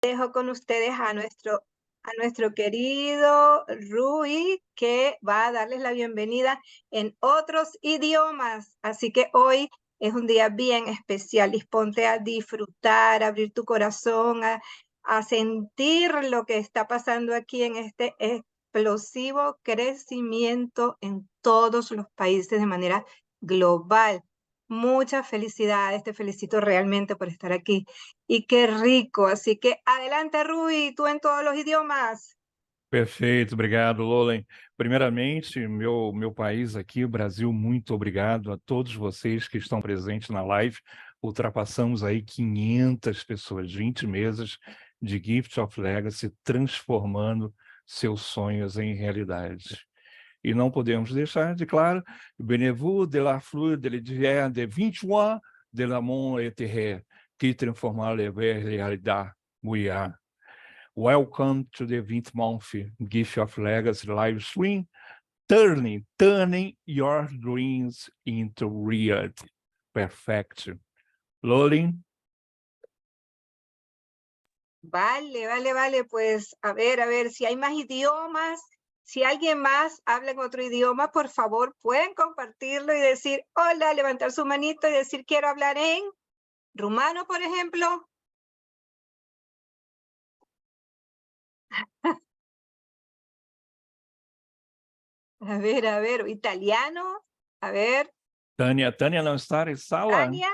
Dejo con ustedes a nuestro querido Rui, que va a darles la bienvenida en otros idiomas. Así que hoy es un día bien especial. Disponte a disfrutar, a abrir tu corazón, a sentir lo que está pasando aquí en este explosivo crecimiento en todos los países de manera global. Muchas felicidades, te felicito realmente por estar aquí. Y qué rico, así que adelante, Rui, tú en todos los idiomas. Perfeito, obrigado, Lolen. Primeiramente, meu país aqui, o Brasil, muito obrigado a todos vocês que estão presentes na live. Ultrapassamos aí 500 pessoas, 20 meses de Gift of Legacy, transformando seus sonhos em realidade. E não podemos deixar de, claro, Benevou de la fleur de l'hiver de 21 de l'amont et terre, qui transforma la realidade, muia. Welcome to the 20th month Gift of Legacy live stream, turning your dreams into reality. Perfect. Lolin. Vale, pues a ver, si hay más idiomas, si alguien más habla en otro idioma, por favor, pueden compartirlo y decir hola, levantar su manito y decir quiero hablar en rumano, por ejemplo. A ver, italiano, a ver. Tânia não está em sala? Tania.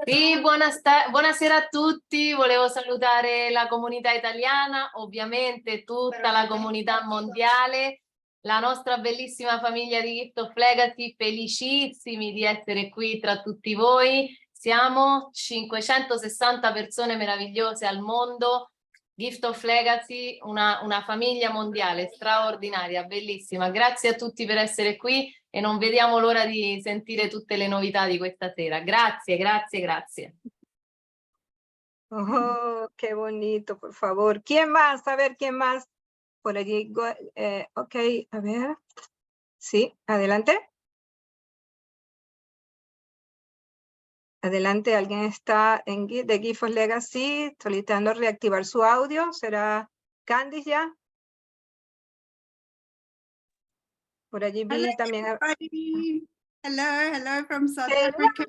Sì, buonasera a tutti, volevo salutare la comunità italiana, ovviamente tutta la comunità mondiale, la nostra bellissima famiglia di Gift of Legacy, felicissimi di essere qui tra tutti voi, siamo 560 persone meravigliose al mondo, Gift of Legacy, una famiglia mondiale straordinaria, bellissima, grazie a tutti per essere qui e non vediamo l'ora di sentire tutte le novità di questa sera. Grazie. Oh, qué bonito, por favor. ¿Quién más? A ver, ¿quién más? Por allí, ok, a ver. Sí, adelante. Adelante, alguien está de Gift of Legacy solicitando reactivar su audio. ¿Será Candice ya? Por allí vi también. Hello from South Africa.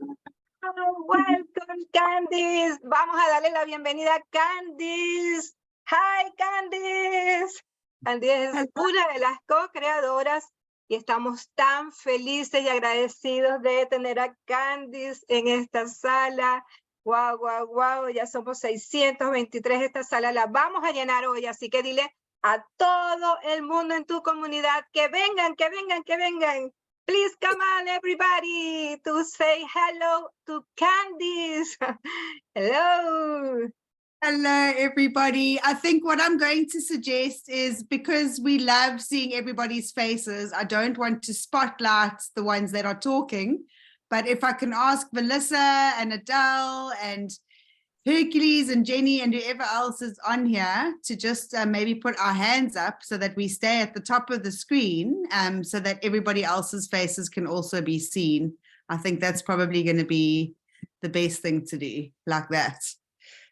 Welcome, Candice. Vamos a darle la bienvenida a Candice. Hi, Candice. Candice es una de las co-creadoras y estamos tan felices y agradecidos de tener a Candice en esta sala. Wow, ya somos 623. Esta sala la vamos a llenar hoy, así que dile a todo el mundo en tu comunidad que vengan. Please come on, everybody, to say hello to Candice. Hello. Hello, everybody. I think what I'm going to suggest is, because we love seeing everybody's faces, I don't want to spotlight the ones that are talking, but if I can ask Melissa and Adele and Hercules and Jenny and whoever else is on here to just maybe put our hands up so that we stay at the top of the screen, so that everybody else's faces can also be seen. I think that's probably going to be the best thing to do, like that.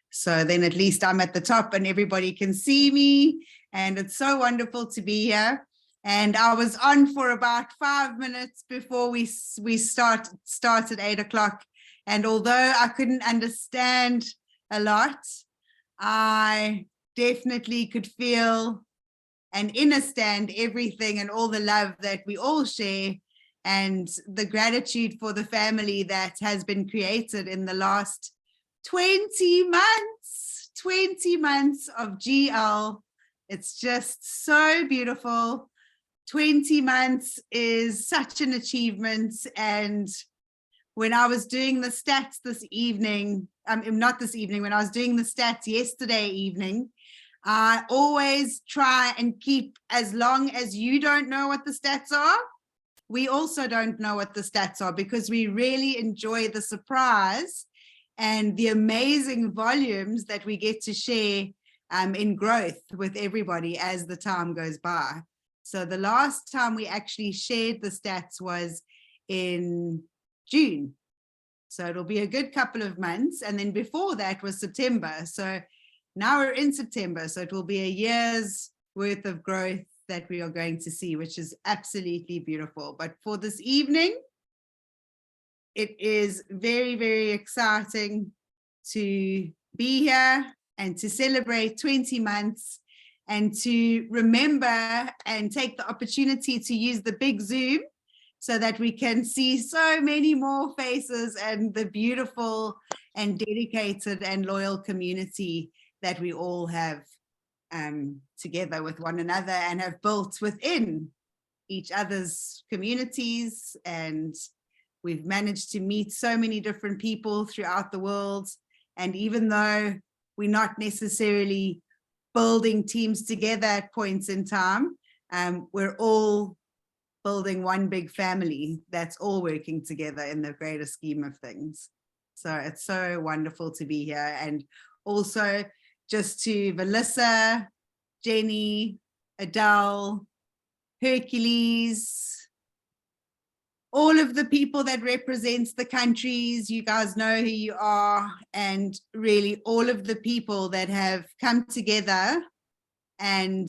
So then at least I'm at the top and everybody can see me, and it's so wonderful to be here. And I was on for about 5 minutes before we start at 8 o'clock. And although I couldn't understand a lot, I definitely could feel and understand everything and all the love that we all share, and the gratitude for the family that has been created in the last 20 months of GL. It's just so beautiful. 20 months is such an achievement. And when I was doing the stats this evening, not this evening, when I was doing the stats yesterday evening, I always try and keep, as long as you don't know what the stats are, we also don't know what the stats are, because we really enjoy the surprise and the amazing volumes that we get to share in growth with everybody as the time goes by. So the last time we actually shared the stats was in June. So it'll be a good couple of months. And then before that was September. So now we're in September. So it will be a year's worth of growth that we are going to see, which is absolutely beautiful. But for this evening, it is very, very exciting to be here and to celebrate 20 months and to remember and take the opportunity to use the big Zoom so that we can see so many more faces and the beautiful and dedicated and loyal community that we all have together with one another and have built within each other's communities. And we've managed to meet so many different people throughout the world. And even though we're not necessarily building teams together at points in time, we're all building one big family that's all working together in the greater scheme of things. So it's so wonderful to be here. And also just to Melissa, Jenny, Adele, Hercules, all of the people that represents the countries, you guys know who you are, and really all of the people that have come together and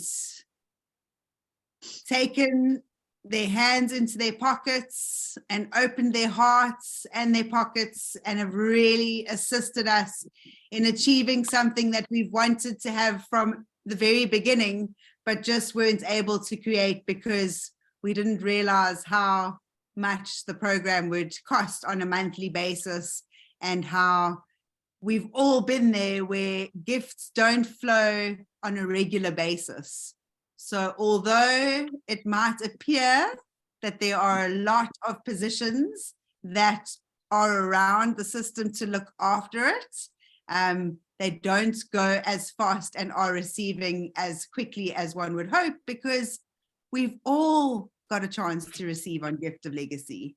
taken their hands into their pockets and opened their hearts and their pockets and have really assisted us in achieving something that we've wanted to have from the very beginning, but just weren't able to create because we didn't realize how much the program would cost on a monthly basis, and how we've all been there where gifts don't flow on a regular basis. So although it might appear that there are a lot of positions that are around the system to look after it, they don't go as fast and are receiving as quickly as one would hope, because we've all got a chance to receive on Gift of Legacy.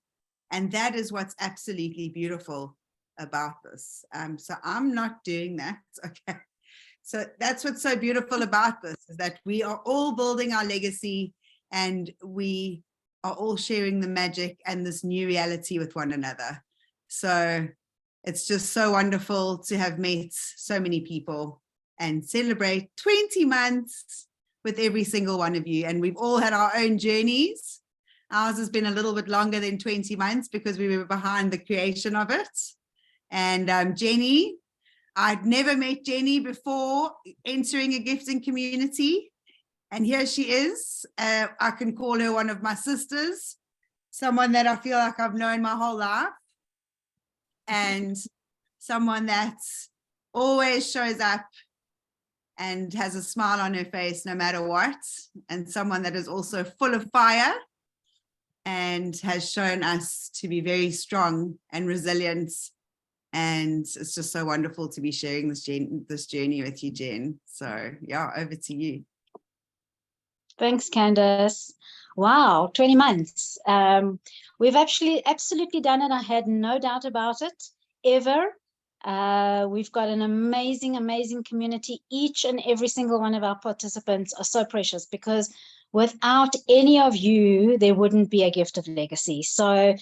And that is what's absolutely beautiful about this. So I'm not doing that, okay? So that's what's so beautiful about this, is that we are all building our legacy and we are all sharing the magic and this new reality with one another. So it's just so wonderful to have met so many people and celebrate 20 months with every single one of you. And we've all had our own journeys. Ours has been a little bit longer than 20 months because we were behind the creation of it. And Jenny, I'd never met Jenny before entering a gifting community. And here she is. I can call her one of my sisters, someone that I feel like I've known my whole life, and someone that always shows up and has a smile on her face no matter what, and someone that is also full of fire and has shown us to be very strong and resilient. And it's just so wonderful to be sharing this journey with you, Jen. So yeah, over to you. Thanks, Candace. Wow, 20 months. We've actually absolutely done it. I had no doubt about it, ever. We've got an amazing, amazing community. Each and every single one of our participants are so precious, because without any of you, there wouldn't be a Gift of Legacy. So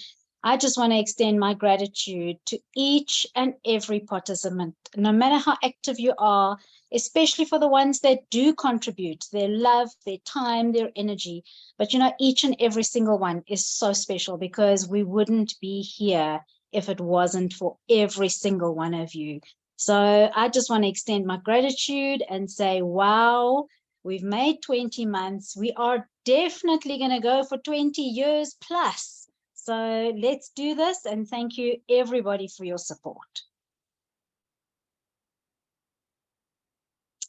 I just want to extend my gratitude to each and every participant, no matter how active you are, especially for the ones that do contribute their love, their time, their energy. But you know, each and every single one is so special, because we wouldn't be here if it wasn't for every single one of you. So I just want to extend my gratitude and say, wow, we've made 20 months. We are definitely going to go for 20 years plus. So let's do this, and thank you everybody for your support.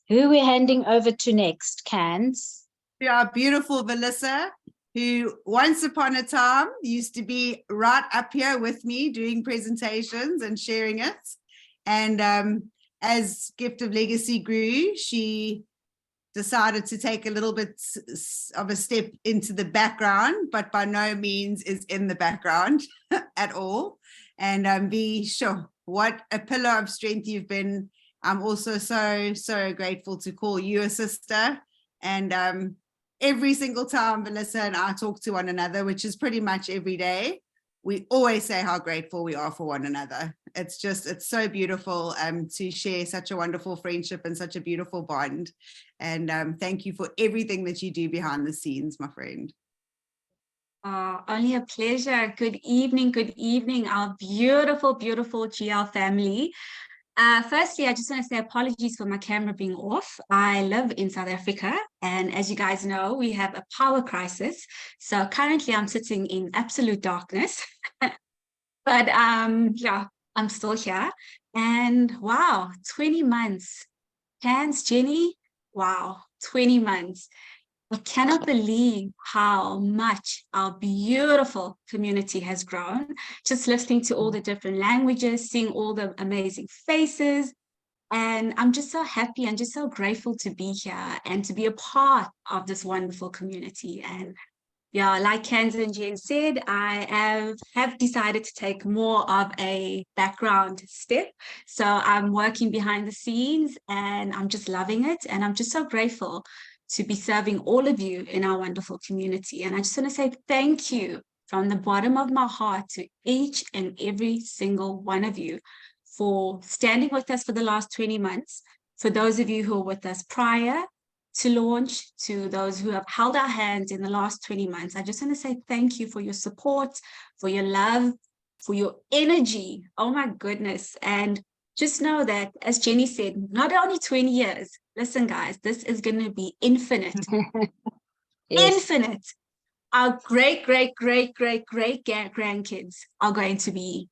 Who are we handing over to next, Cans? Our beautiful Melissa, who once upon a time used to be right up here with me doing presentations and sharing it. And as Gift of Legacy grew, she decided to take a little bit of a step into the background, but by no means is in the background at all. And be sure, what a pillar of strength you've been. I'm also so grateful to call you a sister. And every single time Melissa and I talk to one another, which is pretty much every day, we always say how grateful we are for one another. It's so beautiful to share such a wonderful friendship and such a beautiful bond. And thank you for everything that you do behind the scenes, my friend. Only a pleasure. Good evening, our beautiful, beautiful GL family. Firstly, I just want to say apologies for my camera being off. I live in South Africa, and as you guys know, we have a power crisis. So currently I'm sitting in absolute darkness, but yeah, I'm still here. And wow, 20 months. Hands, Jenny, wow, 20 months. I cannot believe how much our beautiful community has grown. Just listening to all the different languages, seeing all the amazing faces. And I'm just so happy and just so grateful to be here and to be a part of this wonderful community. And yeah, like Candace and Jen said, I have decided to take more of a background step. So I'm working behind the scenes and I'm just loving it. And I'm just so grateful to be serving all of you in our wonderful community. And I just want to say thank you from the bottom of my heart to each and every single one of you for standing with us for the last 20 months. For those of you who were with us prior to launch, to those who have held our hands in the last 20 months, I just want to say thank you for your support, for your love, for your energy. Oh my goodness. And just know that, as Jenny said, not only 20 years, listen, guys, this is going to be infinite. Yes. Infinite. Our great grandkids are going to be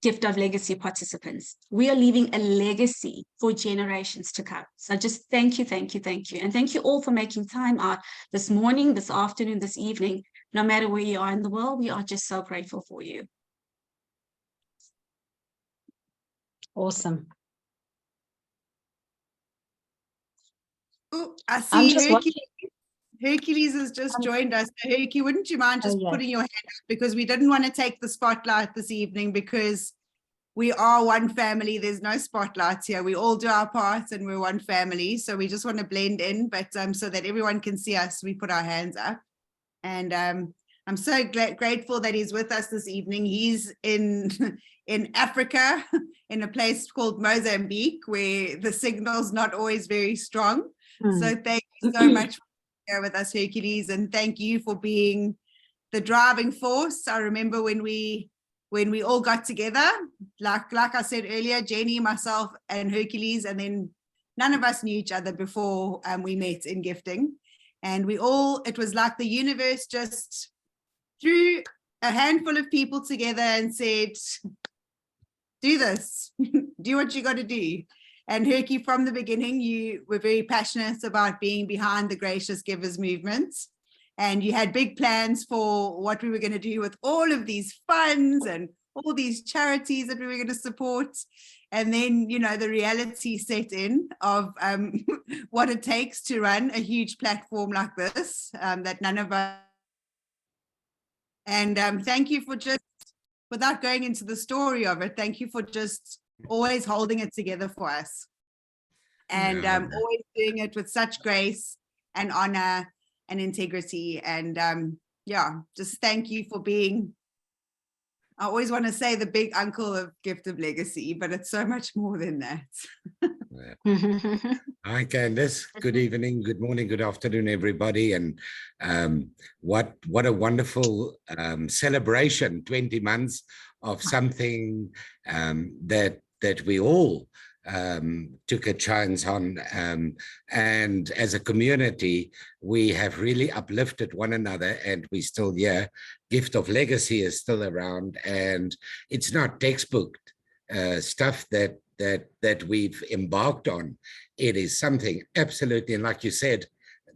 Gift of Legacy participants. We are leaving a legacy for generations to come. So just thank you. And thank you all for making time out this morning, this afternoon, this evening. No matter where you are in the world, we are just so grateful for you. Awesome. Oh, I see Hercules has just joined us. So Hercules, wouldn't you mind just putting your hand up, because we didn't want to take the spotlight this evening because we are one family. There's no spotlights here. We all do our parts and we're one family. So we just want to blend in, but so that everyone can see us, we put our hands up. And I'm so grateful that he's with us this evening. He's in Africa, in a place called Mozambique, where the signal's not always very strong. So thank you so much for being here with us, Hercules, and thank you for being the driving force. I remember when we all got together, like I said earlier, Jenny, myself, and Hercules, and then none of us knew each other before we met in gifting. And it was like the universe just threw a handful of people together and said, do this, do what you got to do. And Herky, from the beginning, you were very passionate about being behind the Gracious Givers movement. And you had big plans for what we were going to do with all of these funds and all these charities that we were going to support. And then, you know, the reality set in of what it takes to run a huge platform like this, that none of us. And thank you for just, without going into the story of it, thank you for just always holding it together for us. And always doing it with such grace and honor and integrity. And yeah, just thank you for being, I always want to say the big uncle of Gift of Legacy, but it's so much more than that. Hi, Candace. Good evening, good morning, good afternoon, everybody. And what a wonderful celebration, 20 months of something that we all took a chance on. And as a community, we have really uplifted one another, and we still here. Gift of Legacy is still around, and it's not textbook stuff that we've embarked on. It is something absolutely, and like you said,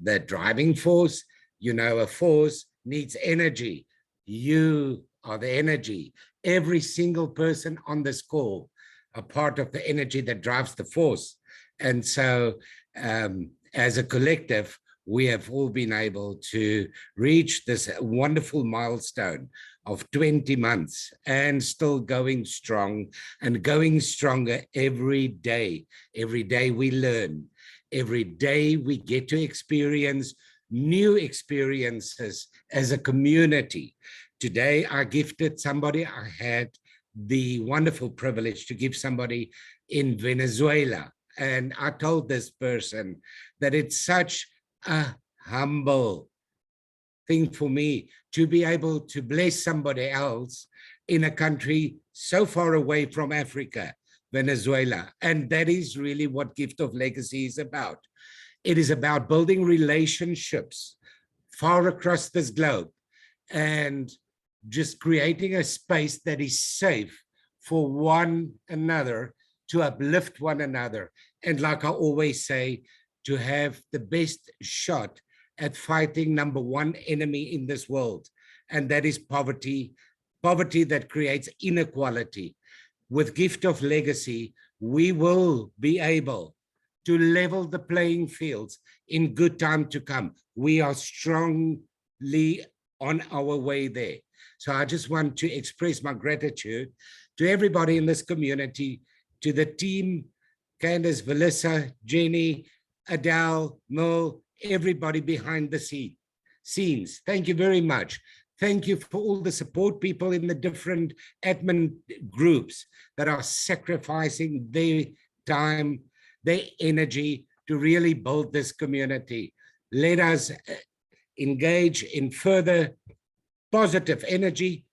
the driving force. You know, a force needs energy. You are the energy. Every single person on this call a part of the energy that drives the force. And so as a collective, we have all been able to reach this wonderful milestone of 20 months and still going strong and going stronger every day. Every day we learn. Every day we get to experience new experiences as a community, Today, I gifted somebody. I had the wonderful privilege to give somebody in Venezuela. And I told this person that it's such a humble thing for me to be able to bless somebody else in a country so far away from Africa, Venezuela. And that is really what Gift of Legacy is about. It is about building relationships far across this globe and just creating a space that is safe for one another, to uplift one another. And like I always say, to have the best shot at fighting number one enemy in this world, and that is poverty, poverty that creates inequality. With Gift of Legacy, we will be able to level the playing fields in good time to come. We are strongly on our way there. So I just want to express my gratitude to everybody in this community, to the team, Candace, Valissa, Jenny, Adele, Mo, everybody behind the scenes. Thank you very much. Thank you for all the support people in the different admin groups that are sacrificing their time, their energy to really build this community. Let us engage in further positive energy,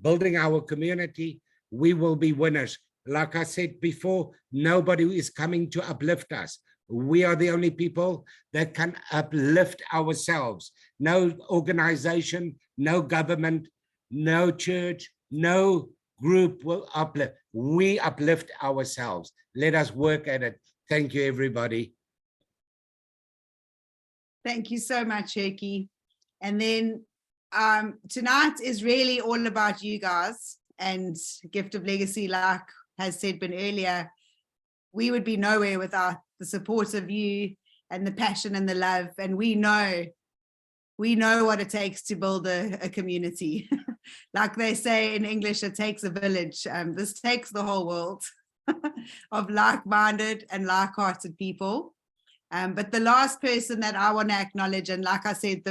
building our community. We will be winners. Like I said before, nobody is coming to uplift us. We are the only people that can uplift ourselves. No organization, no government, no church, no group will uplift. We uplift ourselves. Let us work at it. Thank you, everybody. Thank you so much, Herky. And then tonight is really all about you guys, and Gift of Legacy, like has said been earlier, we would be nowhere without the support of you and the passion and the love. And we know what it takes to build a community. Like they say in English, it takes a village. This takes the whole world of like-minded and like-hearted people. But the last person that I want to acknowledge, and like I said,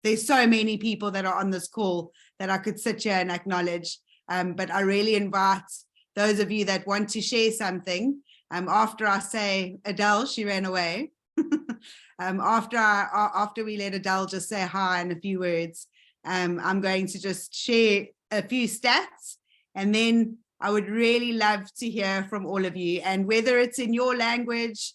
there's so many people that are on this call that I could sit here and acknowledge, but I really invite those of you that want to share something. After I say Adele, she ran away. After we let Adele just say hi in a few words, I'm going to just share a few stats, and then I would really love to hear from all of you. And whether it's in your language,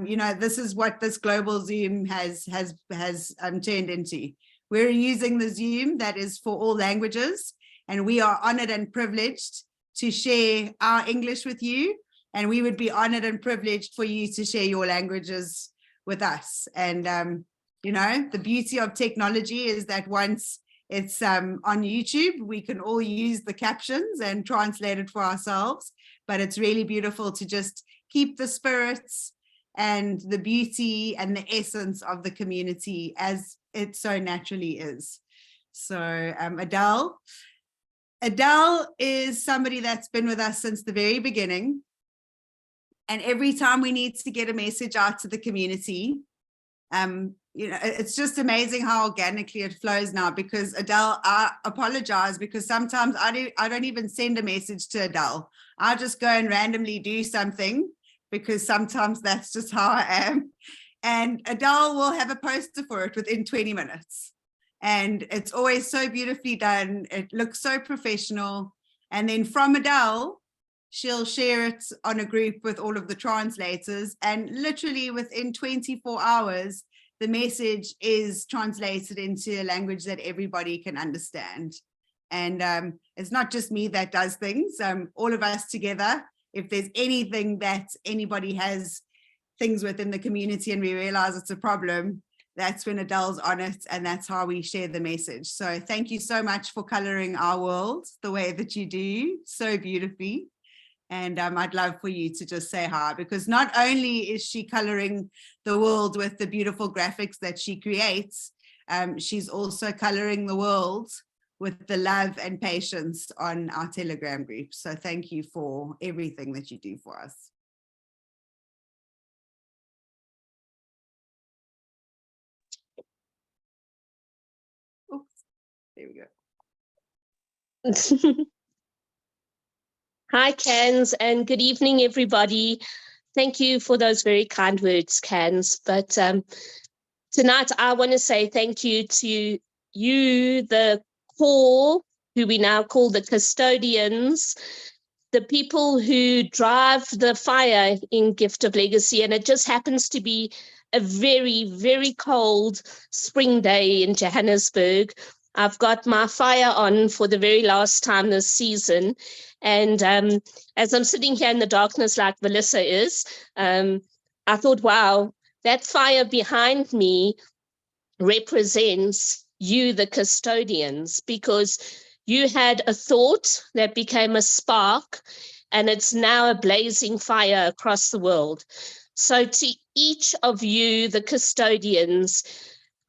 you know, this is what this global Zoom has turned into. We're using the Zoom that is for all languages, and we are honored and privileged to share our English with you. And we would be honored and privileged for you to share your languages with us. And, you know, the beauty of technology is that once it's on YouTube, we can all use the captions and translate it for ourselves. But it's really beautiful to just keep the spirits and the beauty and the essence of the community as it so naturally is. So Adele is somebody that's been with us since the very beginning. And every time we need to get a message out to the community, you know, it's just amazing how organically it flows now. Because Adele, I apologize, because sometimes I don't even send a message to Adele. I just go and randomly do something, because sometimes that's just how I am. And Adele will have a poster for it within 20 minutes. And it's always so beautifully done. It looks so professional. And then from Adele, she'll share it on a group with all of the translators. And literally within 24 hours, the message is translated into a language that everybody can understand. And it's not just me that does things, all of us together. If there's anything that anybody has things within the community and we realize it's a problem, that's when Adele's on it, and that's how we share the message. So thank you so much for coloring our world the way that you do so beautifully. And I'd love for you to just say hi, because not only is she coloring the world with the beautiful graphics that she creates, she's also coloring the world with the love and patience on our Telegram group. So thank you for everything that you do for us. Oops, there we go. Hi, Cans, and good evening, everybody. Thank you for those very kind words, Cans. But tonight, I want to say thank you to you, the core, who we now call the custodians, the people who drive the fire in Gift of Legacy. And it just happens to be a very, very cold spring day in Johannesburg. I've got my fire on for the very last time this season. And as I'm sitting here in the darkness like Melissa is, I thought, wow, that fire behind me represents you, the custodians, because you had a thought that became a spark, and it's now a blazing fire across the world. So to each of you, the custodians,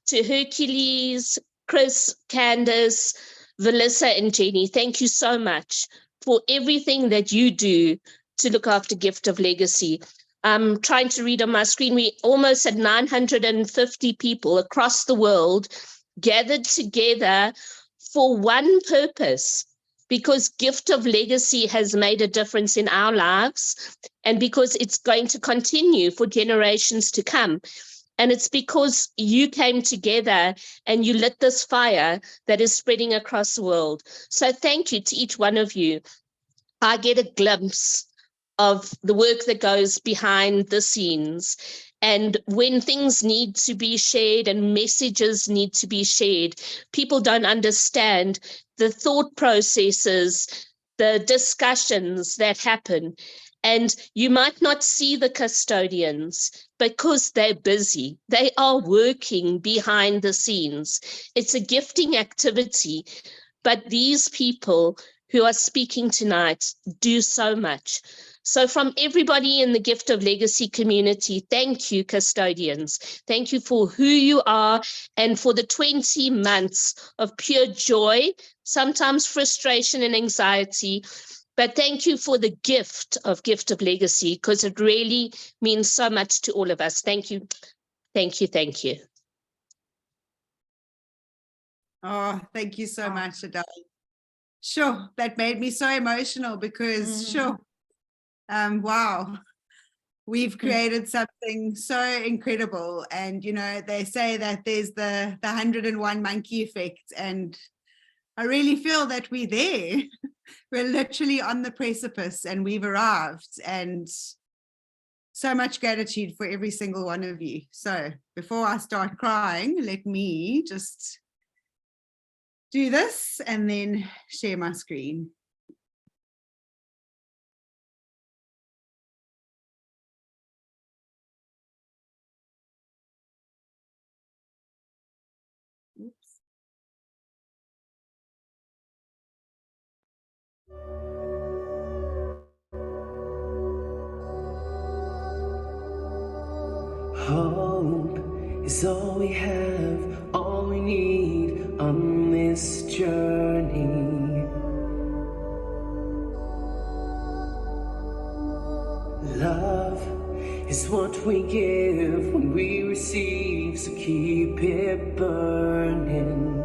to Hercules, Chris, Candace, Melissa, and Jenny, thank you so much for everything that you do to look after Gift of Legacy. I'm trying to read on my screen. We almost had 950 people across the world gathered together for one purpose, because Gift of Legacy has made a difference in our lives, and because it's going to continue for generations to come. And it's because you came together and you lit this fire that is spreading across the world. So thank you to each one of you. I get a glimpse of the work that goes behind the scenes. And when things need to be shared and messages need to be shared, people don't understand the thought processes, the discussions that happen. And you might not see the custodians because they're busy. They are working behind the scenes. It's a gifting activity, but these people who are speaking tonight do so much. So from everybody in the Gift of Legacy community, thank you, custodians. Thank you for who you are and for the 20 months of pure joy, sometimes frustration and anxiety. But thank you for the gift of Legacy, because it really means so much to all of us. Thank you. Thank you. Thank you. Oh, thank you so much, Adele. Sure, that made me so emotional because sure. Wow, we've created something so incredible. And, you know, they say that there's the 101 monkey effect. And I really feel that we're there. We're literally on the precipice and we've arrived. And so much gratitude for every single one of you. So before I start crying, let me just do this and then share my screen. Oops. Hope is all we have, all we need on this journey. Love is what we give when we receive, so keep it burning.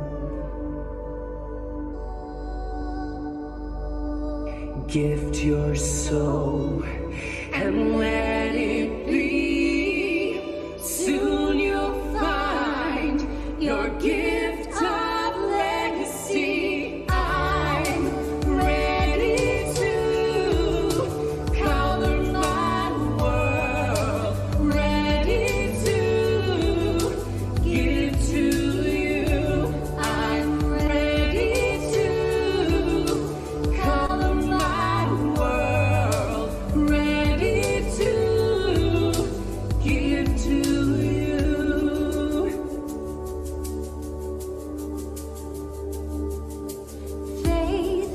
Gift your soul and let it be. Soon you'll find your gift of legacy. I'm ready to color my world, ready to give to you. I'm ready to color my world, ready to give to you. Faith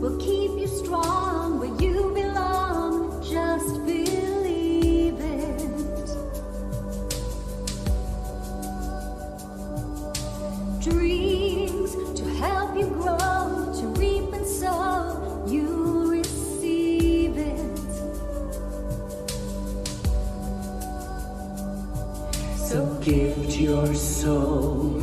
will keep you strong where you belong. Just believe it. Dreams to help you grow, to reap and sow, you receive it. So gift your soul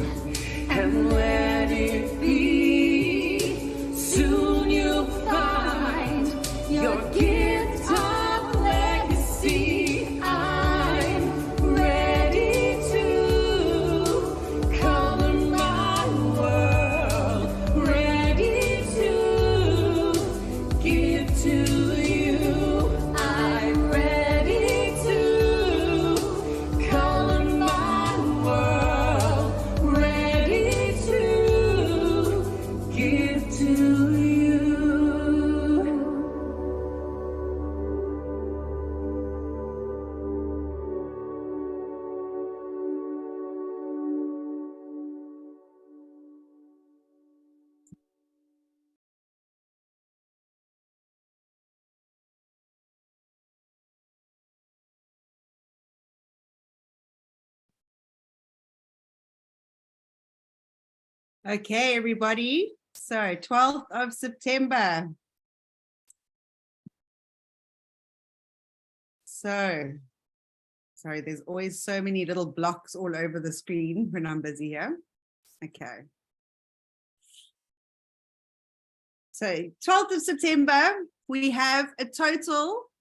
and let it be. Soon you'll find your gift of legacy. I'm ready to color my world, ready to give to you. I'm ready to color my world, ready to give to you. Okay, everybody. So 12th of September. So, sorry, there's always so many little blocks all over the screen when I'm busy here. Okay. So 12th of September, we have a total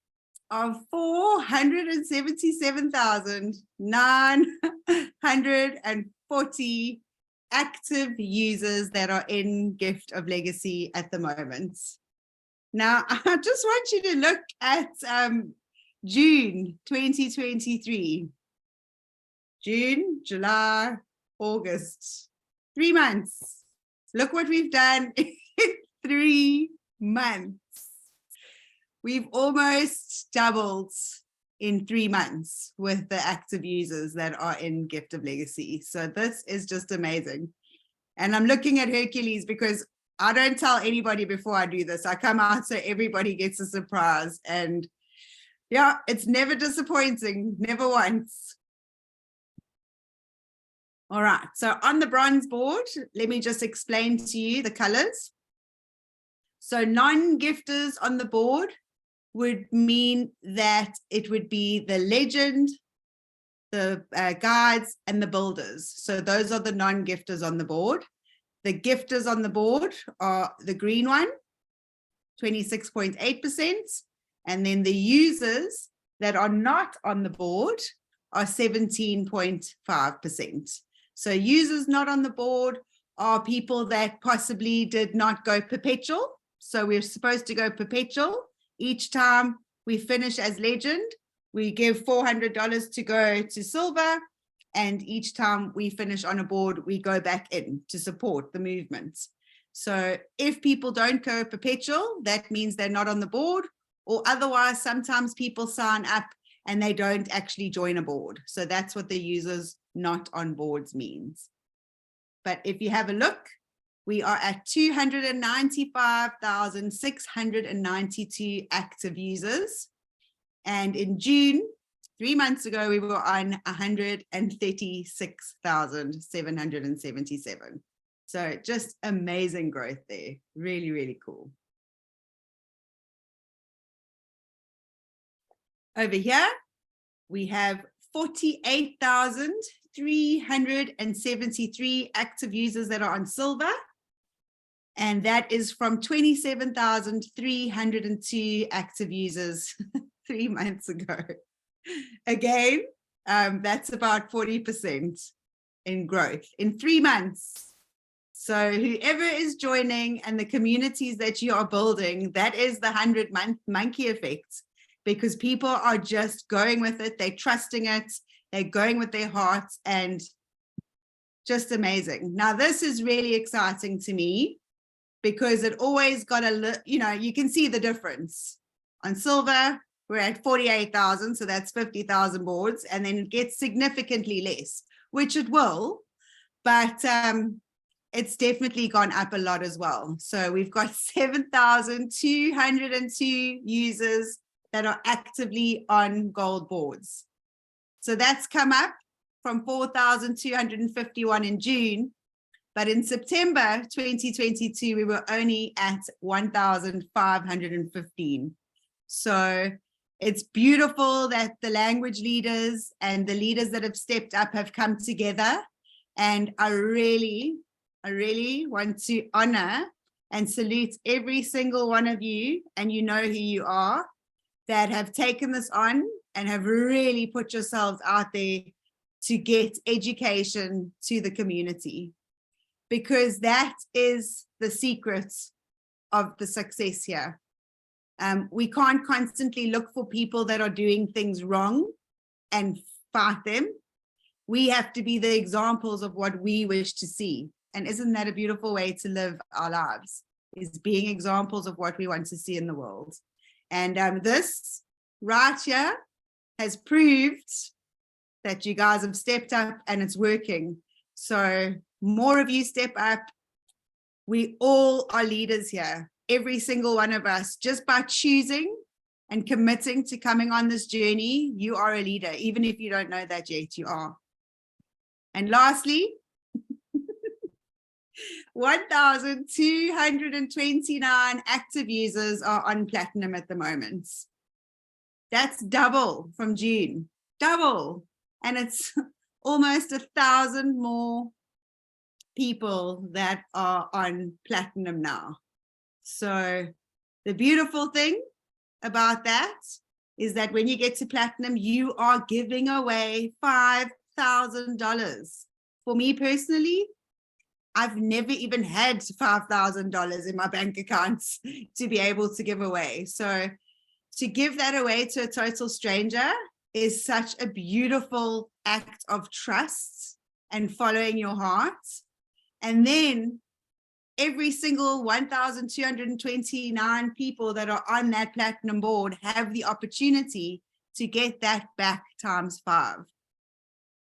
of 477,940 active users that are in Gift of Legacy at the moment. Now, I just want you to look at June 2023. June, July, August, 3 months. Look what we've done in 3 months. We've almost doubled in 3 months with the active users that are in Gift of Legacy. So this is just amazing. And I'm looking at Hercules because I don't tell anybody before I do this. I come out so everybody gets a surprise. And yeah, it's never disappointing, never once. All right, so on the bronze board, let me just explain to you the colors. So non-gifters on the board would mean that it would be the legend, the guides, and the builders. So those are the non-gifters on the board. The gifters on the board are the green one, 26.8%. And then the users that are not on the board are 17.5%. So users not on the board are people that possibly did not go perpetual. So we're supposed to go perpetual. Each time we finish as legend, we give $400 to go to silver. And each time we finish on a board, we go back in to support the movement. So if people don't go perpetual, that means they're not on the board, or otherwise sometimes people sign up and they don't actually join a board. So that's what the users not on boards means. But if you have a look, we are at 295,692 active users. And in June, 3 months ago, we were on 136,777. So just amazing growth there. Really, really cool. Over here, we have 48,373 active users that are on silver. And that is from 27,302 active users 3 months ago. Again, that's about 40% in growth in 3 months. So whoever is joining and the communities that you are building, that is the 100-month monkey effect, because people are just going with it. They're trusting it. They're going with their hearts, and just amazing. Now, this is really exciting to me because it always got a, you can see the difference. On silver, we're at 48,000, so that's 50,000 boards, and then it gets significantly less, which it will, but it's definitely gone up a lot as well. So we've got 7,202 users that are actively on gold boards. So that's come up from 4,251 in June, but in September 2022, we were only at 1,515. So it's beautiful that the language leaders and the leaders that have stepped up have come together. And I really want to honor and salute every single one of you, and you know who you are, that have taken this on and have really put yourselves out there to get education to the community, because that is the secret of the success here. We can't constantly look for people that are doing things wrong and fight them. We have to be the examples of what we wish to see. And isn't that a beautiful way to live our lives, is being examples of what we want to see in the world. And this right here has proved that you guys have stepped up and it's working. So more of you step up. We all are leaders here, every single one of us. Just by choosing and committing to coming on this journey, you are a leader. Even if you don't know that yet, you are. And lastly, 1,229 active users are on platinum at the moment. That's double from June, double. And it's almost 1,000 more people that are on platinum now. So the beautiful thing about that is that when you get to platinum, you are giving away $5,000. For me personally, I've never even had $5,000 in my bank accounts to be able to give away. So to give that away to a total stranger is such a beautiful act of trust and following your heart. And then every single 1,229 people that are on that platinum board have the opportunity to get that back ×5.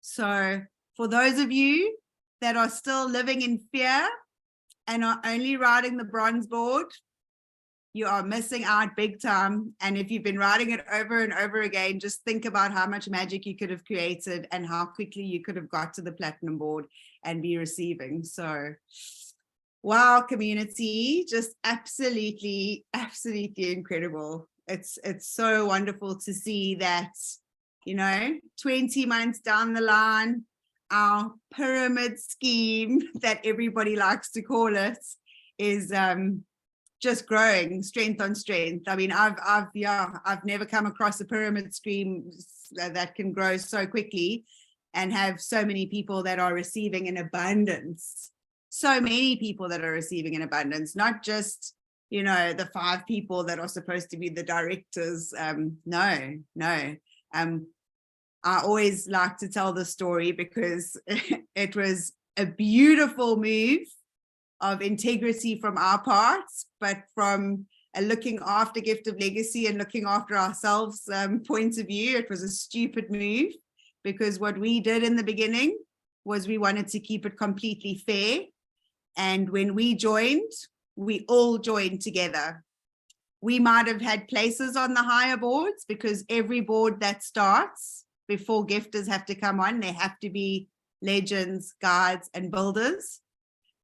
So for those of you that are still living in fear and are only riding the bronze board, you are missing out big time. And if you've been riding it over and over again, just think about how much magic you could have created and how quickly you could have got to the platinum board and be receiving. So wow, community, just absolutely, absolutely incredible. It's so wonderful to see that, you know, 20 months down the line, our pyramid scheme that everybody likes to call it is just growing strength on strength. I mean, I've never come across a pyramid scheme that can grow so quickly and have so many people that are receiving in abundance. So many people that are receiving in abundance, not just, you know, the 5 people that are supposed to be the directors. No. I always like to tell the story because it was a beautiful move of integrity from our parts, but from a looking after Gift of Legacy and looking after ourselves point of view, it was a stupid move, because what we did in the beginning was we wanted to keep it completely fair. And when we joined, we all joined together. We might have had places on the higher boards, because every board that starts before gifters have to come on, they have to be legends, guides, and builders.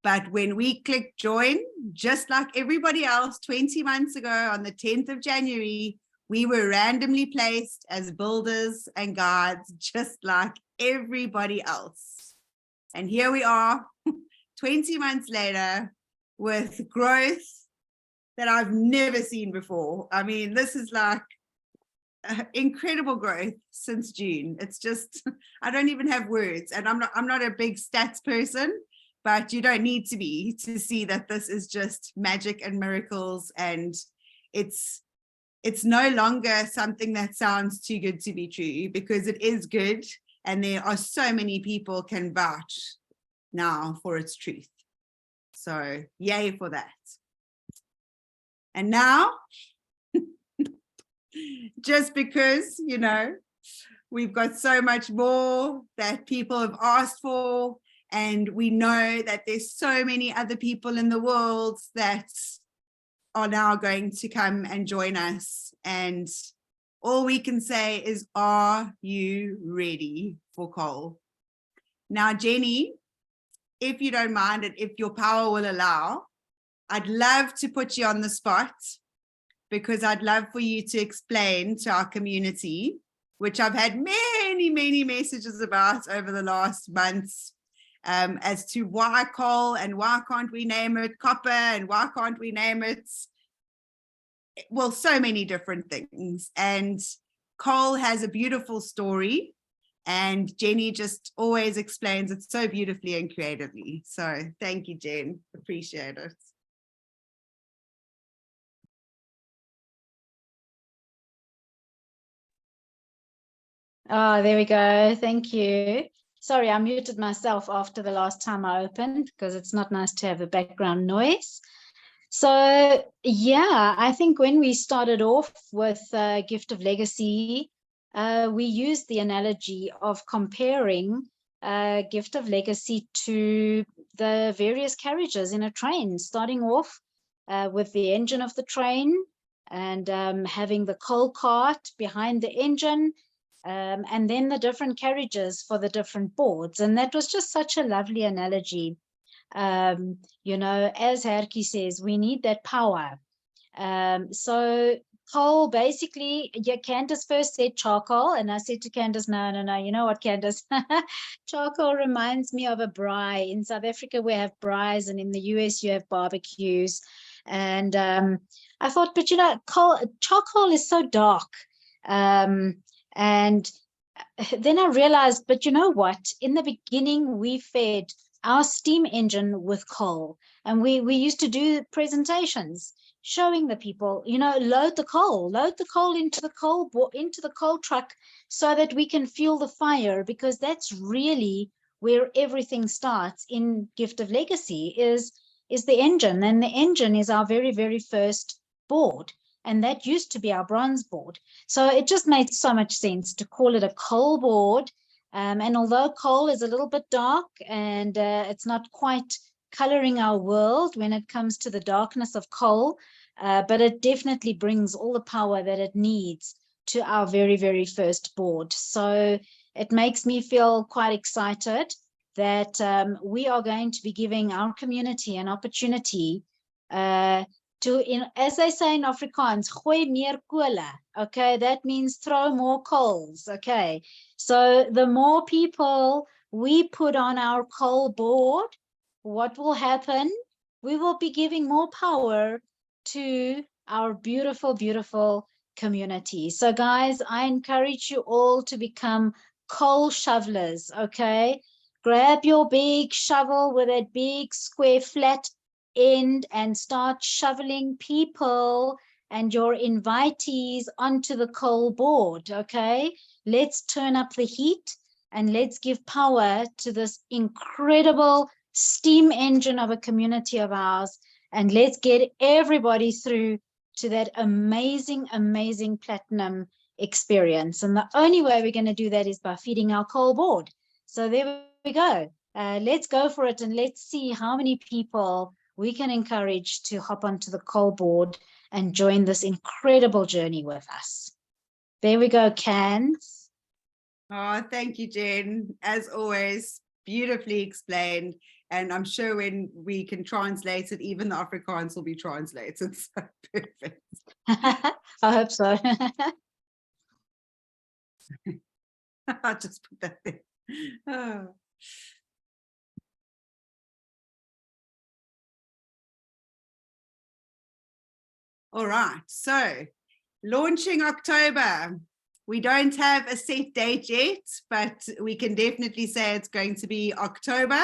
But when we clicked join, just like everybody else 20 months ago on the 10th of January, we were randomly placed as builders and guides, just like everybody else. And here we are 20 months later with growth that I've never seen before. I mean, this is like incredible growth since June. It's just, I don't even have words, and I'm not a big stats person, but you don't need to be to see that this is just magic and miracles. And it's no longer something that sounds too good to be true, because it is good. And there are so many people can vouch now for its truth. So yay for that. And now, just because, you know, we've got so much more that people have asked for, and we know that there's so many other people in the world that are now going to come and join us. And all we can say is, are you ready for Cole? Now, Jenny, if you don't mind it, if your power will allow, I'd love to put you on the spot, because I'd love for you to explain to our community, which I've had many, many messages about over the last months, as to why coal and why can't we name it copper and why can't we name it, well, so many different things. And coal has a beautiful story, and Jenny just always explains it so beautifully and creatively. So thank you, Jen. Appreciate it. Oh, there we go. Thank you. Sorry, I muted myself after the last time I opened because it's not nice to have a background noise. So yeah, I think when we started off with Gift of Legacy, we used the analogy of comparing Gift of Legacy to the various carriages in a train, starting off with the engine of the train and having the coal cart behind the engine, and then the different carriages for the different boards. And that was just such a lovely analogy. You know, as Herky says, we need that power. So coal, basically, yeah, Candace first said charcoal, and I said to Candace, no, you know what, Candace? Charcoal reminds me of a braai. In South Africa, we have braais, and in the US, you have barbecues. And I thought, but you know, charcoal is so dark. And then I realized, but you know what? In the beginning, we fed our steam engine with coal, and we used to do presentations showing the people, you know, load the coal into the coal truck so that we can fuel the fire, because that's really where everything starts in Gift of Legacy is the engine. And the engine is our very, very first board. And that used to be our bronze board. So it just made so much sense to call it a coal board. And although coal is a little bit dark and it's not quite coloring our world when it comes to the darkness of coal, but it definitely brings all the power that it needs to our very, very first board. So it makes me feel quite excited that we are going to be giving our community an opportunity as they say in Afrikaans, gooi meer kole. Okay, that means throw more coals. Okay, so the more people we put on our coal board, what will happen? We will be giving more power to our beautiful, beautiful community. So guys, I encourage you all to become coal shovelers. Okay, grab your big shovel with that big square flat end and start shoveling people and your invitees onto the coal board. Okay, let's turn up the heat and let's give power to this incredible steam engine of a community of ours, and let's get everybody through to that amazing, amazing platinum experience. And the only way we're going to do that is by feeding our coal board. So there we go. Let's go for it, and let's see how many people we can encourage to hop onto the coal board and join this incredible journey with us. There we go, Cans. Oh, thank you, Jen. As always, beautifully explained. And I'm sure when we can translate it, even the Afrikaans will be translated. So perfect. I hope so. I'll just put that there. Oh. All right, so launching October. We don't have a set date yet, but we can definitely say it's going to be October.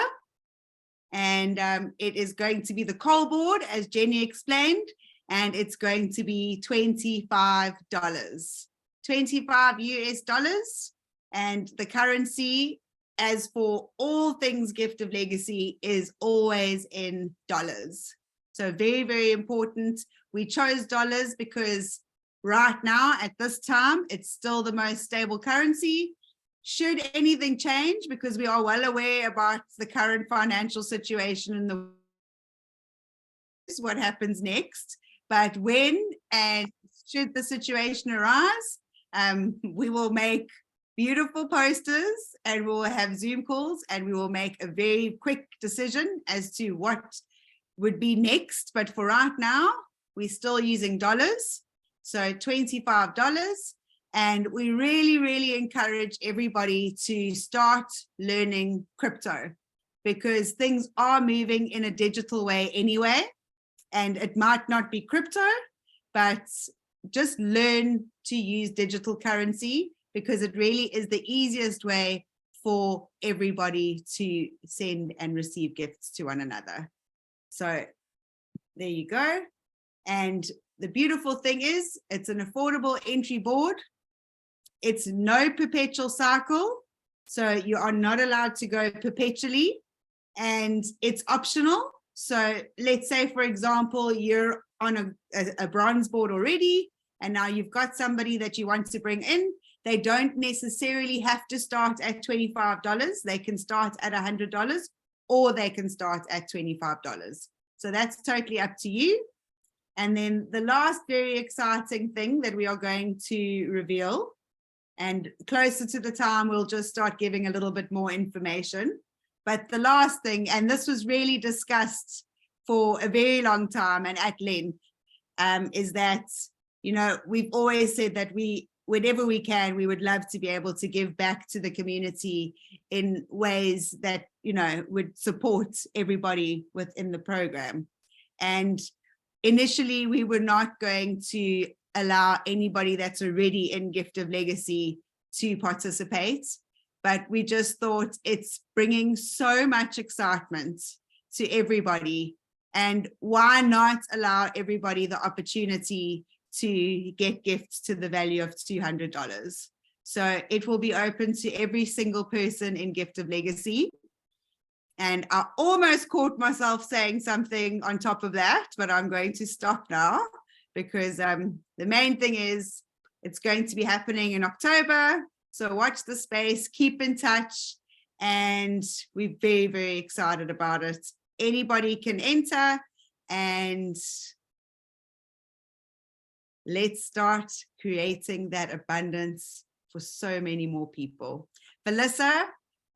And it is going to be the coal board, as Jenny explained, and it's going to be $25. $25 US, and the currency, as for all things Gift of Legacy, is always in dollars. So very, very important. We chose dollars because right now, at this time, it's still the most stable currency. Should anything change, because we are well aware about the current financial situation and what happens next, but when and should the situation arise, we will make beautiful posters and we'll have Zoom calls and we will make a very quick decision as to what would be next. But for right now, we're still using dollars, so $25. And we really, really encourage everybody to start learning crypto. because things are moving in a digital way anyway, and it might not be crypto, but just learn to use digital currency, because it really is the easiest way for everybody to send and receive gifts to one another. So there you go. And the beautiful thing is it's an affordable entry board. It's no perpetual cycle. So you are not allowed to go perpetually, and it's optional. So let's say, for example, you're on a bronze board already, and now you've got somebody that you want to bring in. They don't necessarily have to start at $25. They can start at $100, or they can start at $25. So that's totally up to you. And then the last very exciting thing that we are going to reveal, and closer to the time, we'll just start giving a little bit more information. But the last thing, and this was really discussed for a very long time and at length, is that, you know, we've always said that whenever we can, we would love to be able to give back to the community in ways that, you know, would support everybody within the program. And initially, we were not going to allow anybody that's already in Gift of Legacy to participate, but we just thought it's bringing so much excitement to everybody, and why not allow everybody the opportunity to get gifts to the value of $200. So it will be open to every single person in Gift of Legacy. And I almost caught myself saying something on top of that, but I'm going to stop now, because the main thing is it's going to be happening in October. So watch the space, keep in touch, and we're very, very excited about it. Anybody can enter, and let's start creating that abundance for so many more people. Melissa,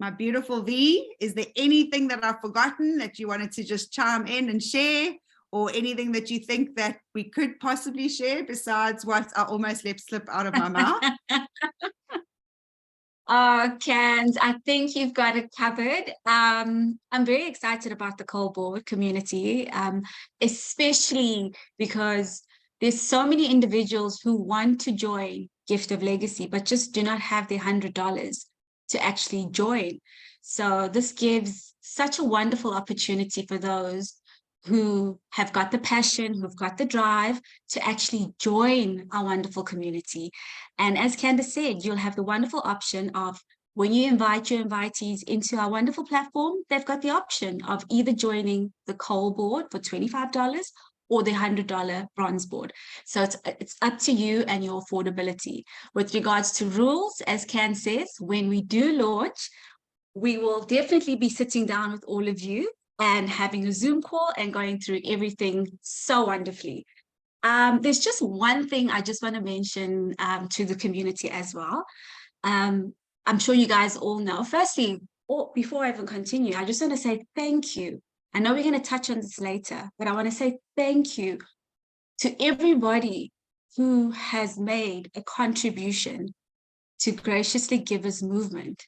my beautiful V, is there anything that I've forgotten that you wanted to just chime in and share, or anything that you think that we could possibly share besides what I almost let slip out of my mouth? Cans, I think you've got it covered. I'm very excited about the cold board community, especially because there's so many individuals who want to join Gift of Legacy, but just do not have their $100 to actually join. So this gives such a wonderful opportunity for those who have got the passion, who've got the drive to actually join our wonderful community. And as Candace said, you'll have the wonderful option of, when you invite your invitees into our wonderful platform, they've got the option of either joining the cold board for $25 or the $100 bronze board. So it's up to you and your affordability. With regards to rules, as Can says, when we do launch, we will definitely be sitting down with all of you and having a Zoom call and going through everything so wonderfully. There's just one thing I just want to mention to the community as well. I'm sure you guys all know. Firstly, before I even continue, I just want to say thank you. I know we're going to touch on this later, but I want to say thank you to everybody who has made a contribution to Graciously Givers movement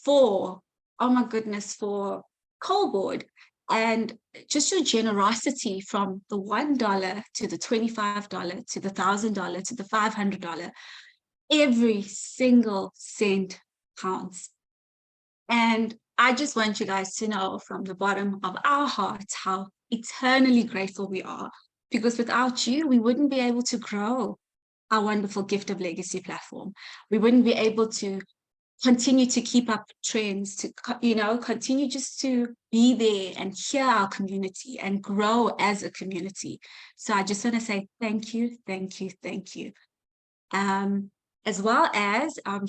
for, oh my goodness, for cold board, and just your generosity from the $1 to the $25 to the $1,000 to the $500. Every single cent counts. And I just want you guys to know from the bottom of our hearts how eternally grateful we are, because without you, we wouldn't be able to grow our wonderful Gift of Legacy platform. We wouldn't be able to continue to keep up trends, to, you know, continue just to be there and hear our community and grow as a community. So I just want to say thank you, thank you, thank you. As well as, I'm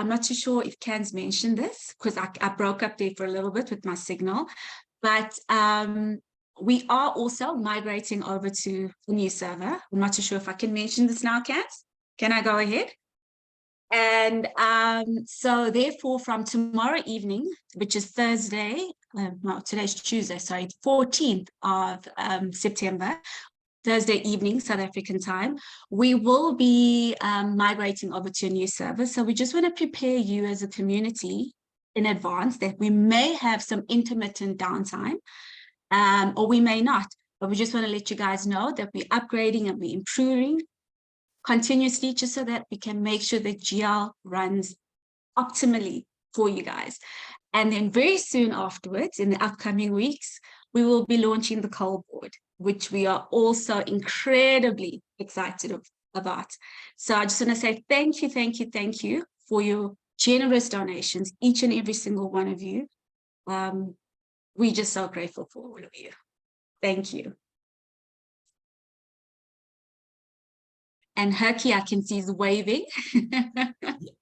not too sure if Can's mentioned this, because I broke up there for a little bit with my signal, but we are also migrating over to a new server. I'm not too sure if I can mention this now, Can I go ahead? And so therefore, from tomorrow evening, which is Thursday, no, today's Tuesday, sorry, 14th of September, Thursday evening, South African time, we will be migrating over to a new server. So we just want to prepare you as a community in advance that we may have some intermittent downtime, or we may not. But we just want to let you guys know that we're upgrading and we're improving continuously, just so that we can make sure that GL runs optimally for you guys. And then very soon afterwards, in the upcoming weeks, we will be launching the cold board, which we are also incredibly excited about. So I just want to say thank you for your generous donations, each and every single one of you. We're just so grateful for all of you. Thank you. And Herky, I can see, is waving.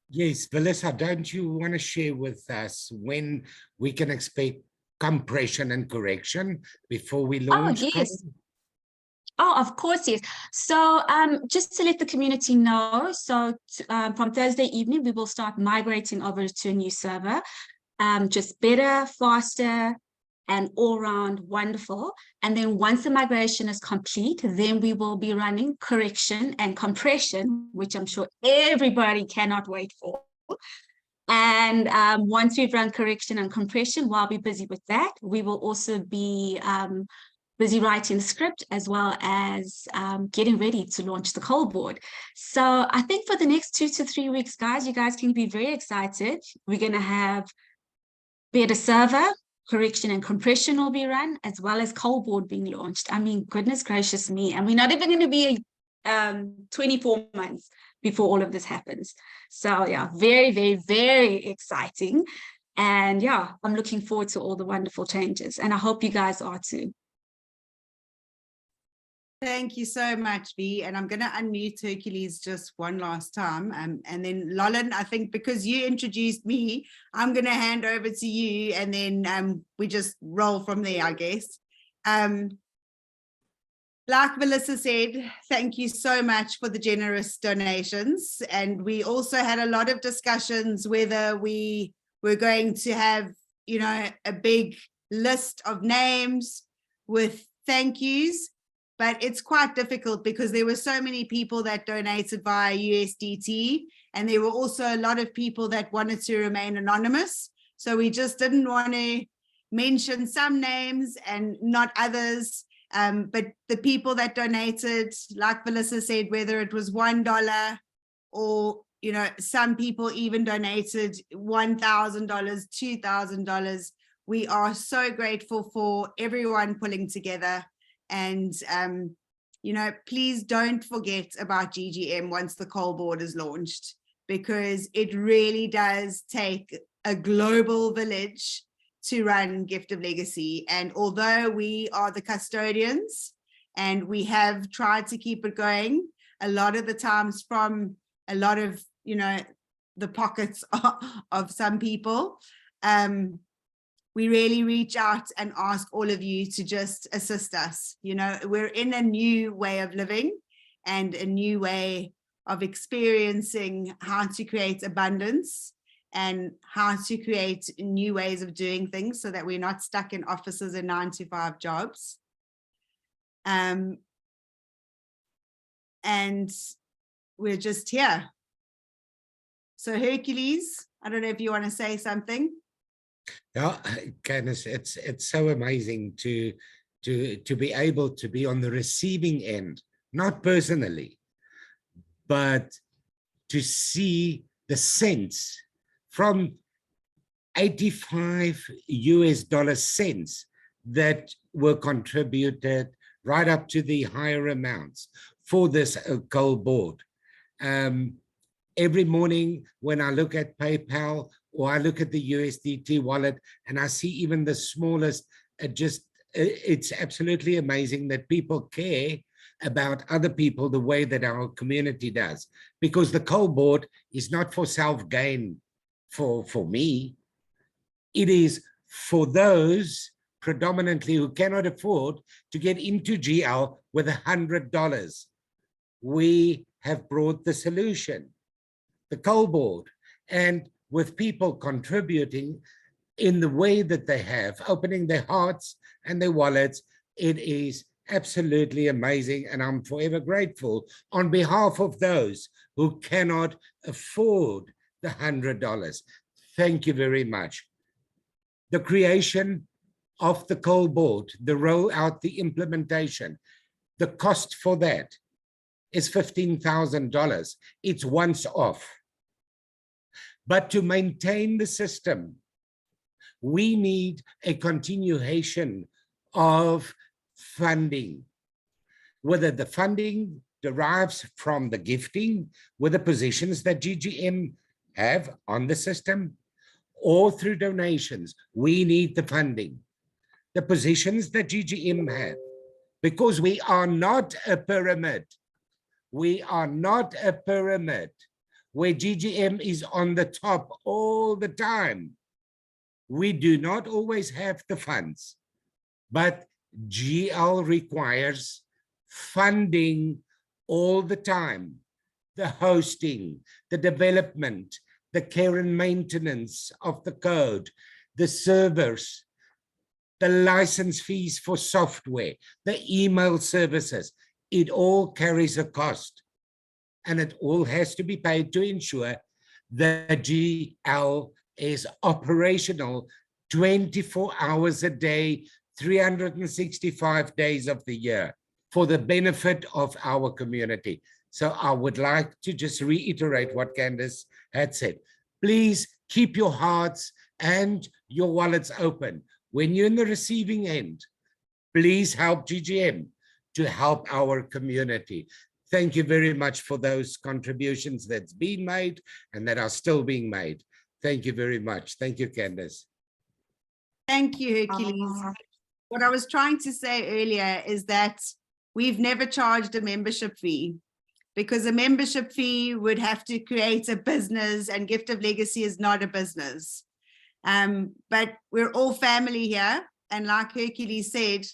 Yes, Melissa, don't you want to share with us when we can expect compression and correction before we launch? Oh, yes. Oh, of course, yes. So just to let the community know, so from Thursday evening, we will start migrating over to a new server. Just better, faster, and all around wonderful. And then once the migration is complete, then we will be running correction and compression, which I'm sure everybody cannot wait for. And once we've run correction and compression, while we're busy with that, we will also be busy writing the script, as well as getting ready to launch the cold board. So I think for the next 2 to 3 weeks, guys, you guys can be very excited. We're going to have better server, correction and compression will be run, as well as cold board being launched. I mean, goodness gracious me. And we're not even going to be 24 months before all of this happens. So yeah, very, very, very exciting. And yeah, I'm looking forward to all the wonderful changes. And I hope you guys are too. Thank you so much, V. And I'm going to unmute Hercules just one last time. And then Lolan, I think because you introduced me, I'm going to hand over to you, and then we just roll from there, I guess. Like Melissa said, thank you so much for the generous donations. And we also had a lot of discussions whether we were going to have, you know, a big list of names with thank yous. But it's quite difficult because there were so many people that donated via USDT, and there were also a lot of people that wanted to remain anonymous. So we just didn't want to mention some names and not others. But the people that donated, like Melissa said, whether it was $1 or, you know, some people even donated $1,000, $2,000. We are so grateful for everyone pulling together. And, you know, please don't forget about GGM once the cold board is launched, because it really does take a global village to run Gift of Legacy. And although we are the custodians and we have tried to keep it going, a lot of the times from a lot of, you know, the pockets of some people, we really reach out and ask all of you to just assist us. You know, we're in a new way of living and a new way of experiencing how to create abundance and how to create new ways of doing things so that we're not stuck in offices and 9-to-5 jobs. And we're just here. So Hercules, I don't know if you want to say something. Yeah, Candice, it's so amazing to be able to be on the receiving end, not personally, but to see the cents from 85 US dollar cents that were contributed right up to the higher amounts for this cold board. Every morning when I look at PayPal or I look at the USDT wallet and I see even the smallest, it's absolutely amazing that people care about other people the way that our community does, because the cold board is not for self-gain for me. It is for those predominantly who cannot afford to get into GL with $100. We have brought the solution, the cold board, and with people contributing in the way that they have, opening their hearts and their wallets, it is absolutely amazing. And I'm forever grateful on behalf of those who cannot afford the $100. Thank you very much. The creation of the coal board, the rollout, the implementation, the cost for that is $15,000. It's once off. But to maintain the system, we need a continuation of funding, whether the funding derives from the gifting with the positions that GGM have on the system, or through donations. We need the funding, the positions that GGM have, because we are not a pyramid. We are not a pyramid where GGM is on the top all the time. We do not always have the funds, but GL requires funding all the time. The hosting, the development, the care and maintenance of the code, the servers, the license fees for software, the email services, it all carries a cost. And it all has to be paid to ensure that GL is operational 24 hours a day, 365 days of the year for the benefit of our community. So I would like to just reiterate what Candace had said. Please keep your hearts and your wallets open. When you're in the receiving end, please help GGM to help our community. Thank you very much for those contributions that's been made and that are still being made. Thank you very much. Thank you, Candace. Thank you, Hercules. What I was trying to say earlier is that we've never charged a membership fee, because a membership fee would have to create a business, and Gift of Legacy is not a business. But we're all family here. And like Hercules said,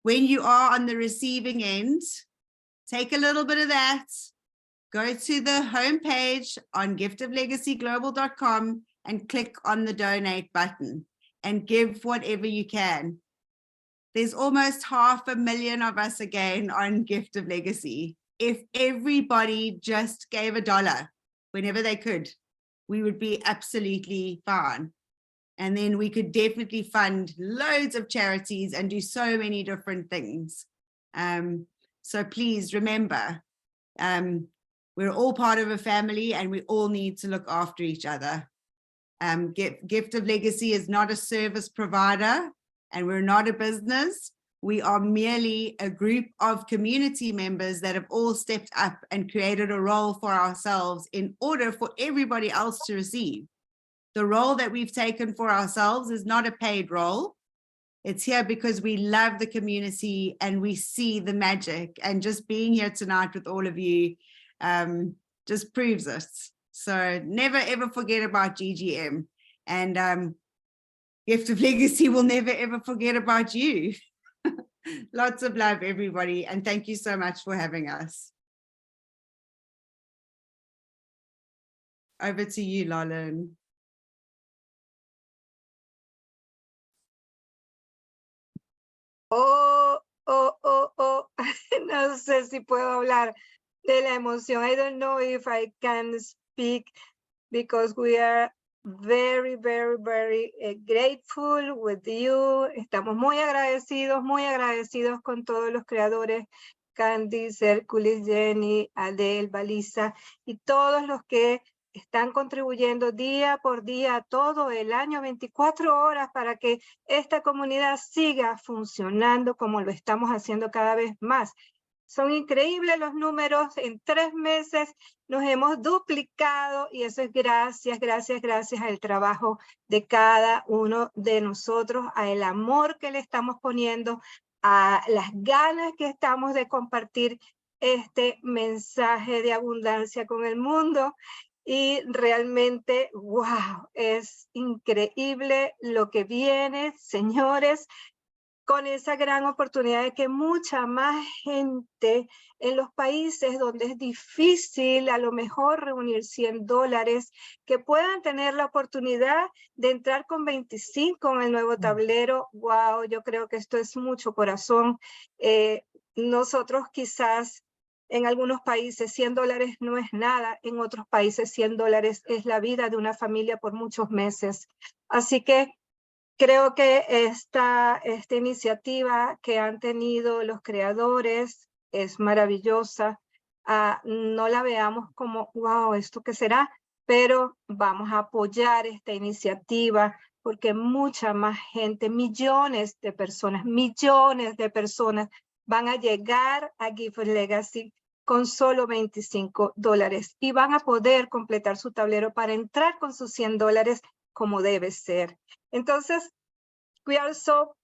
when you are on the receiving end, take a little bit of that, go to the homepage on giftoflegacyglobal.com and click on the donate button and give whatever you can. There's almost 500,000 of us again on Gift of Legacy. If everybody just gave $1 whenever they could, we would be absolutely fine. And then we could definitely fund loads of charities and do so many different things. So please remember, we're all part of a family and we all need to look after each other. Gift of Legacy is not a service provider and we're not a business. We are merely a group of community members that have all stepped up and created a role for ourselves in order for everybody else to receive. The role that we've taken for ourselves is not a paid role. It's here because we love the community and we see the magic, and just being here tonight with all of you just proves it. So never ever forget about GGM, and Gift of Legacy will never ever forget about you. Lots of love, everybody, and thank you so much for having us. Over to you, Lalan. Oh, no sé si puedo hablar de la emoción. I don't know if I can speak, because we are very, very, very grateful with you. Estamos muy agradecidos con todos los creadores, Candice, Hércules, Jenny, Adele, Balisa, y todos los que están contribuyendo día por día, todo el año, 24 horas, para que esta comunidad siga funcionando como lo estamos haciendo cada vez más. Son increíbles los números. En 3 meses nos hemos duplicado, y eso es gracias al trabajo de cada uno de nosotros, al amor que le estamos poniendo, a las ganas que estamos de compartir este mensaje de abundancia con el mundo. Y realmente, wow, es increíble lo que viene, señores, con esa gran oportunidad de que mucha más gente en los países donde es difícil a lo mejor reunir $100, que puedan tener la oportunidad de entrar con 25 en el nuevo tablero. Wow, yo creo que esto es mucho corazón. Nosotros quizás En algunos países $100 no es nada, en otros países $100 es la vida de una familia por muchos meses. Así que creo que esta iniciativa que han tenido los creadores es maravillosa. No la veamos como, wow, ¿esto qué será? Pero vamos a apoyar esta iniciativa porque mucha más gente, millones de personas van a llegar a Gift Legacy con solo $25 y van a poder completar su tablero para entrar con sus $100 como debe ser. Entonces, we are so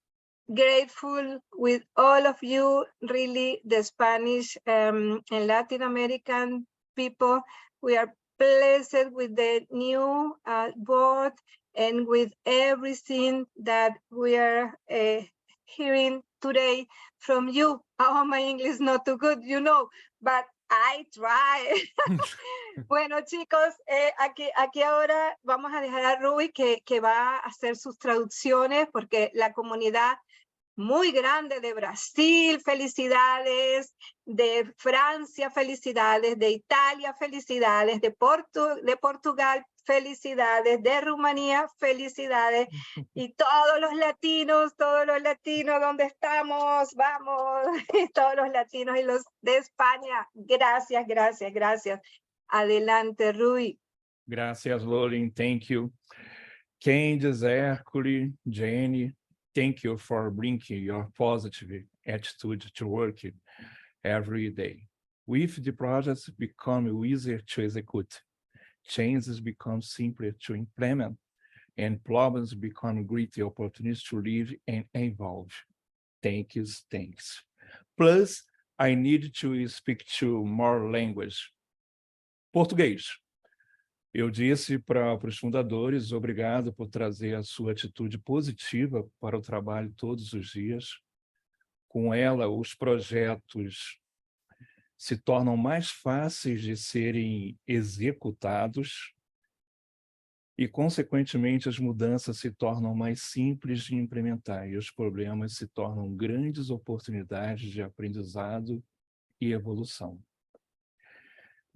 grateful with all of you, really, the Spanish and Latin American people. We are blessed with the new board and with everything that we are hearing today from you. Oh, my English is not too good, you know, but I try. Bueno, chicos, aquí ahora vamos a dejar a Rui que va a hacer sus traducciones porque la comunidad muy grande de Brasil, felicidades, de Francia, felicidades, de Italia, felicidades, de Portugal, felicidades, de Rumanía, felicidades, y todos los latinos, ¿dónde estamos? Vamos, todos los latinos y los de España, gracias, gracias, gracias. Adelante, Rui. Gracias, Lolin. Thank you. Candice, Hercule, Jenny, thank you for bringing your positive attitude to work every day. With the projects become easier to execute, changes become simpler to implement, and problems become great opportunities to live and evolve. Thanks. Plus, I need to speak to more language. Português. Eu disse para os fundadores, obrigado por trazer a sua atitude positiva para o trabalho todos os dias. Com ela, os projetos se tornam mais fáceis de serem executados e, consequentemente, as mudanças se tornam mais simples de implementar e os problemas se tornam grandes oportunidades de aprendizado e evolução.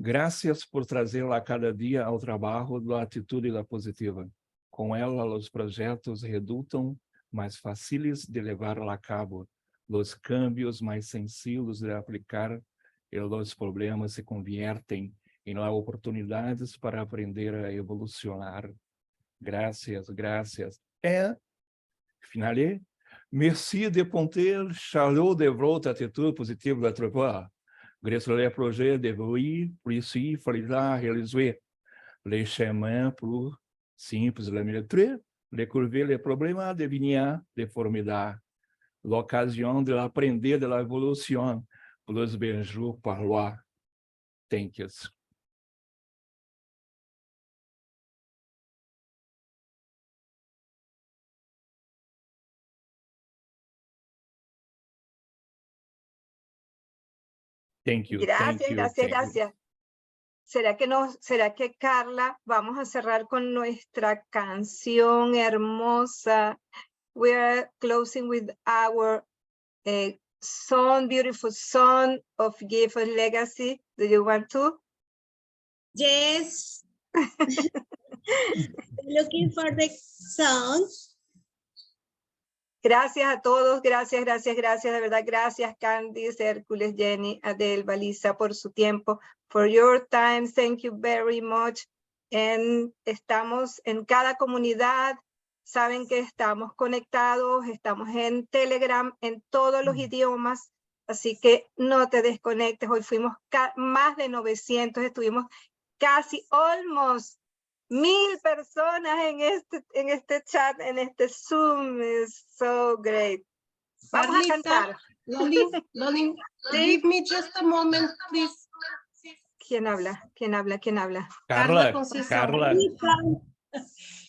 Gracias por trazê-la a cada dia ao trabalho da atitude da positiva. Com ela, os projetos resultam mais fáceis de levar a cabo, os cambios mais sencillos de aplicar e os problemas se conviertem em oportunidades para aprender a evolucionar. Gracias. Et, finale, merci de ponter Charlot de votre attitude positive de votre part. Grâce les projets de vous, précis, facilitar, réaliser les chemins plus simples, la militaire, découvrir les problèmes, devenir des formidables. L'occasion de l'apprendre de l'évolution, plus bien jour par loi. Thank you. Thank you. Gracias. ¿Será que Carla, vamos a cerrar con nuestra canción hermosa? We are closing with our beautiful song of Gift Legacy. Do you want to? Yes. Looking for the song. Gracias a todos, gracias, de verdad, gracias Candice, Hércules, Jenny, Adele, Valisa, por su tiempo, for your time, thank you very much. Estamos en cada comunidad, saben que estamos conectados, estamos en Telegram, en todos los idiomas, así que no te desconectes, hoy fuimos más de 900, estuvimos casi almost 1000 personas en este chat, en este Zoom. Is so great. Vamos a cantar. Lolin, give me just a moment, please. ¿Quién habla? Carla.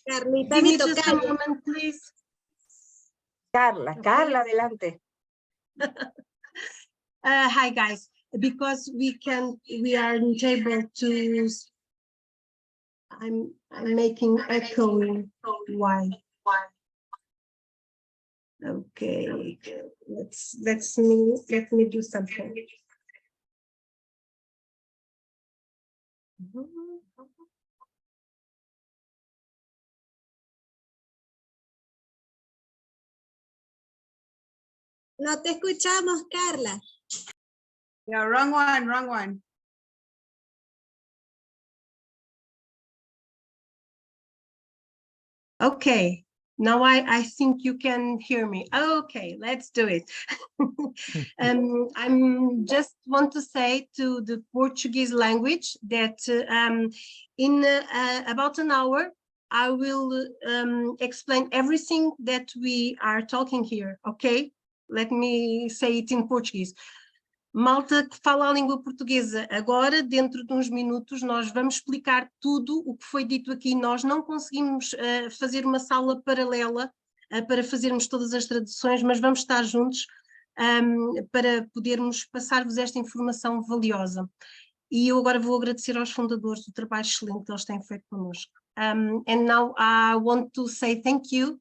Carlita, give me just a moment, please. Carla, adelante. Hi guys, because we aren't able to. I'm making echoing. Why? Okay, let me do something. No te escuchamos, Carla. Yeah, wrong one, wrong one. Okay, now I think you can hear me. Okay, let's do it. I'm just want to say to the Portuguese language that in about an hour, I will explain everything that we are talking here, okay? Let me say it in Portuguese. Malta que fala a língua portuguesa, agora, dentro de uns minutos, nós vamos explicar tudo o que foi dito aqui. Nós não conseguimos fazer uma sala paralela para fazermos todas as traduções, mas vamos estar juntos para podermos passar-vos esta informação valiosa. E eu agora vou agradecer aos fundadores do trabalho excelente que eles têm feito connosco. And now I want to say thank you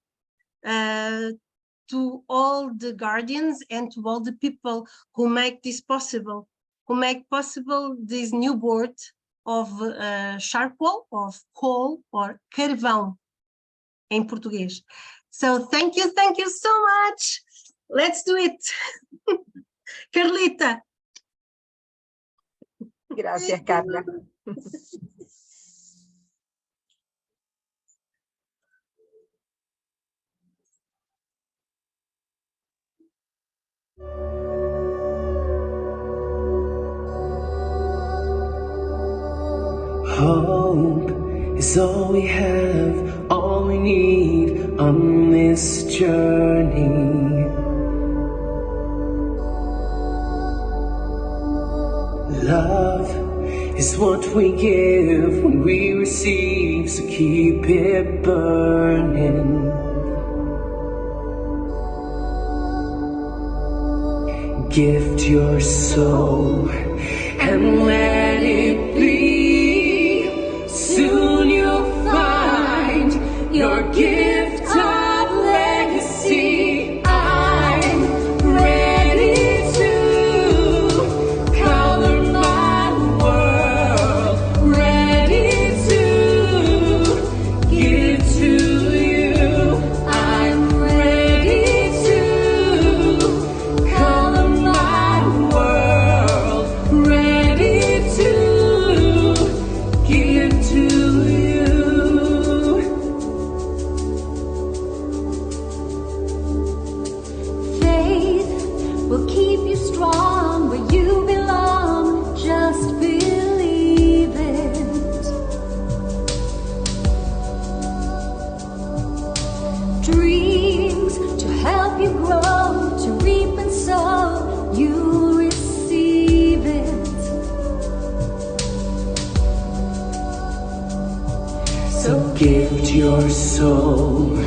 to all the guardians and to all the people who make this possible, who make possible this new board of charcoal, of coal, or carvão in Portuguese. So thank you so much. Let's do it. Carlita. Gracias, Carla. Hope is all we have, all we need on this journey. Love is what we give when we receive, so keep it burning. Gift your soul and let it be. Soon you'll find your gift of legacy. I'm ready to color my world, ready to give to you. I'm ready to color my world, ready to give to you. Faith will keep you strong where you belong. Just believe it. Dreams to help you grow, to reap and sow. You receive it. So gift your soul